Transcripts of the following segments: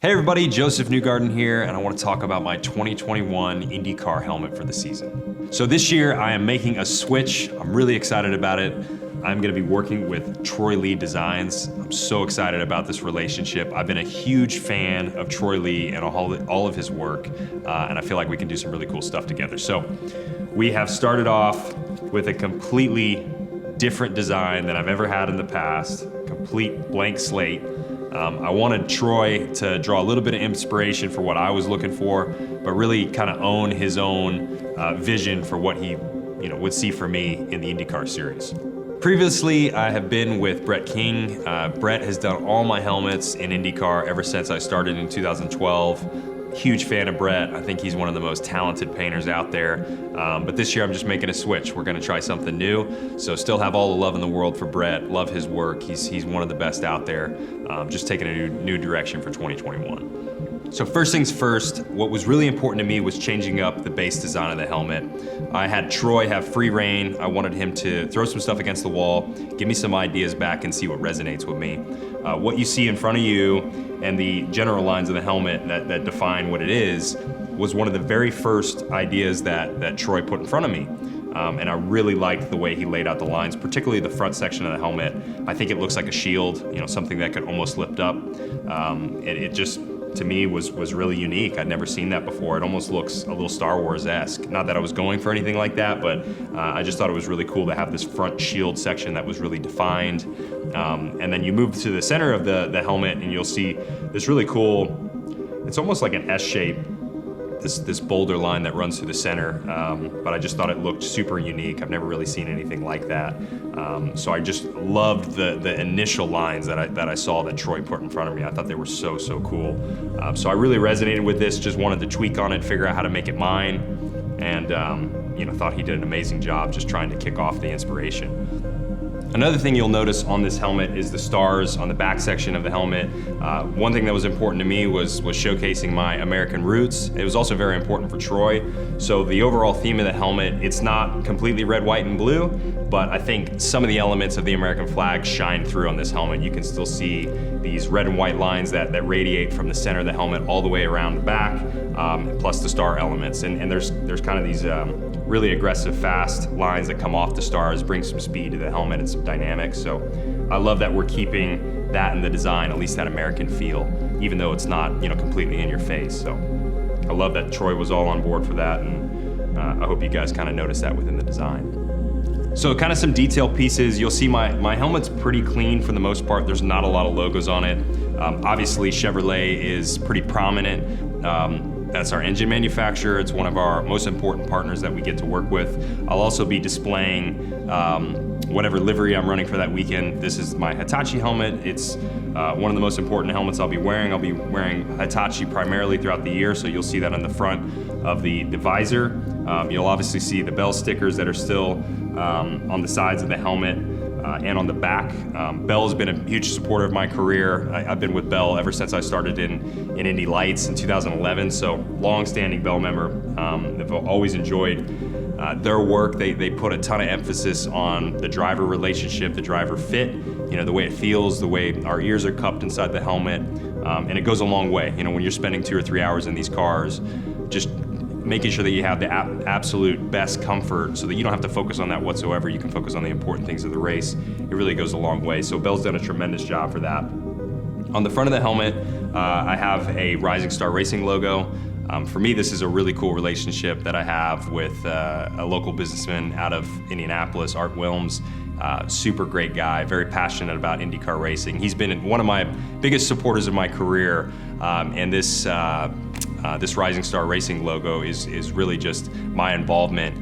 Hey everybody, Josef Newgarden here, and I want to talk about my 2021 IndyCar helmet for the season. So this year I am making a switch. I'm really excited about it. I'm going to be working with Troy Lee Designs. I'm so excited about this relationship. I've been a huge fan of Troy Lee and all of his work, and I feel like we can do some really cool stuff together. So we have started off with a completely different design than I've ever had in the past, complete blank slate. I wanted Troy to draw a little bit of inspiration for what I was looking for, but really kind of own his own vision for what he would see for me in the IndyCar Series. Previously, I have been with Brett King. Brett has done all my helmets in IndyCar ever since I started in 2012. Huge fan of Brett. I think he's one of the most talented painters out there. But this year I'm just making a switch. We're gonna try something new. So still have all the love in the world for Brett. Love his work. He's one of the best out there. Just taking a new direction for 2021. So first things first, what was really important to me was changing up the base design of the helmet. I had Troy have free reign. I wanted him to throw some stuff against the wall, give me some ideas back and see what resonates with me. What you see in front of you and the general lines of the helmet that define what it is was one of the very first ideas that Troy put in front of me. And I really liked the way he laid out the lines, particularly the front section of the helmet. I think it looks like a shield, something that could almost lift up. It just, to me, was really unique. I'd never seen that before. It almost looks a little Star Wars-esque. Not that I was going for anything like that, but I just thought it was really cool to have this front shield section that was really defined. And then you move to the center of the helmet and you'll see this really cool, it's almost like an S shape, this boulder line that runs through the center, but I just thought it looked super unique. I've never really seen anything like that. So I just loved the initial lines that I saw that Troy put in front of me. I thought they were so cool. So I really resonated with this, just wanted to tweak on it, figure out how to make it mine, and thought he did an amazing job just trying to kick off the inspiration. Another thing you'll notice on this helmet is the stars on the back section of the helmet. One thing that was important to me was showcasing my American roots. It was also very important for Troy. So the overall theme of the helmet, it's not completely red, white, and blue, but I think some of the elements of the American flag shine through on this helmet. You can still see these red and white lines that radiate from the center of the helmet all the way around the back, plus the star elements. And there's kind of these really aggressive, fast lines that come off the stars, bring some speed to the helmet and some dynamics. So I love that we're keeping that in the design, at least that American feel, even though it's not completely in your face. So I love that Troy was all on board for that, and I hope you guys kind of notice that within the design. So kind of some detail pieces. You'll see my helmet's pretty clean for the most part. There's not a lot of logos on it. Obviously Chevrolet is pretty prominent. That's our engine manufacturer. It's one of our most important partners that we get to work with. I'll also be displaying whatever livery I'm running for that weekend. This is my Hitachi helmet. It's one of the most important helmets I'll be wearing. I'll be wearing Hitachi primarily throughout the year, so you'll see that on the front of the visor. You'll obviously see the Bell stickers that are still on the sides of the helmet. And on the back. Bell's been a huge supporter of my career. I've been with Bell ever since I started in Indy Lights in 2011, so long-standing Bell member. I've always enjoyed their work. They put a ton of emphasis on the driver relationship, the driver fit, the way it feels, the way our ears are cupped inside the helmet, and it goes a long way. When you're spending 2 or 3 hours in these cars, just making sure that you have the absolute best comfort so that you don't have to focus on that whatsoever. You can focus on the important things of the race. It really goes a long way. So Bell's done a tremendous job for that. On the front of the helmet, I have a Rising Star Racing logo. For me, this is a really cool relationship that I have with a local businessman out of Indianapolis, Art Wilms. Super great guy, very passionate about IndyCar racing. He's been one of my biggest supporters of my career, and this Rising Star Racing logo is really just my involvement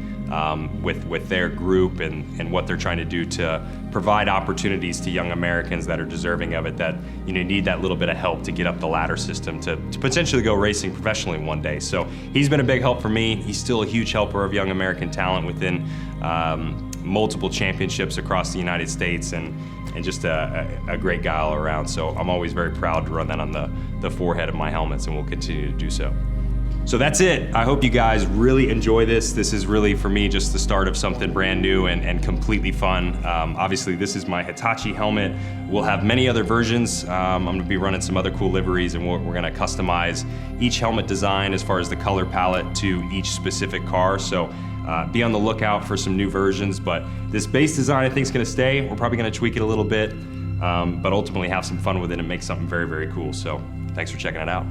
with their group and what they're trying to do to provide opportunities to young Americans that are deserving of it, that need that little bit of help to get up the ladder system to potentially go racing professionally one day. So he's been a big help for me. He's still a huge helper of young American talent within multiple championships across the United States, and just a great guy all around. So I'm always very proud to run that on the forehead of my helmets, and we'll continue to do so. So that's it. I hope you guys really enjoy this. This is really, for me, just the start of something brand new and completely fun. Obviously, this is my Hitachi helmet. We'll have many other versions. I'm gonna be running some other cool liveries, and we're gonna customize each helmet design as far as the color palette to each specific car. So be on the lookout for some new versions, but this base design I think is gonna stay. We're probably gonna tweak it a little bit, but ultimately have some fun with it and make something very, very cool. So thanks for checking it out.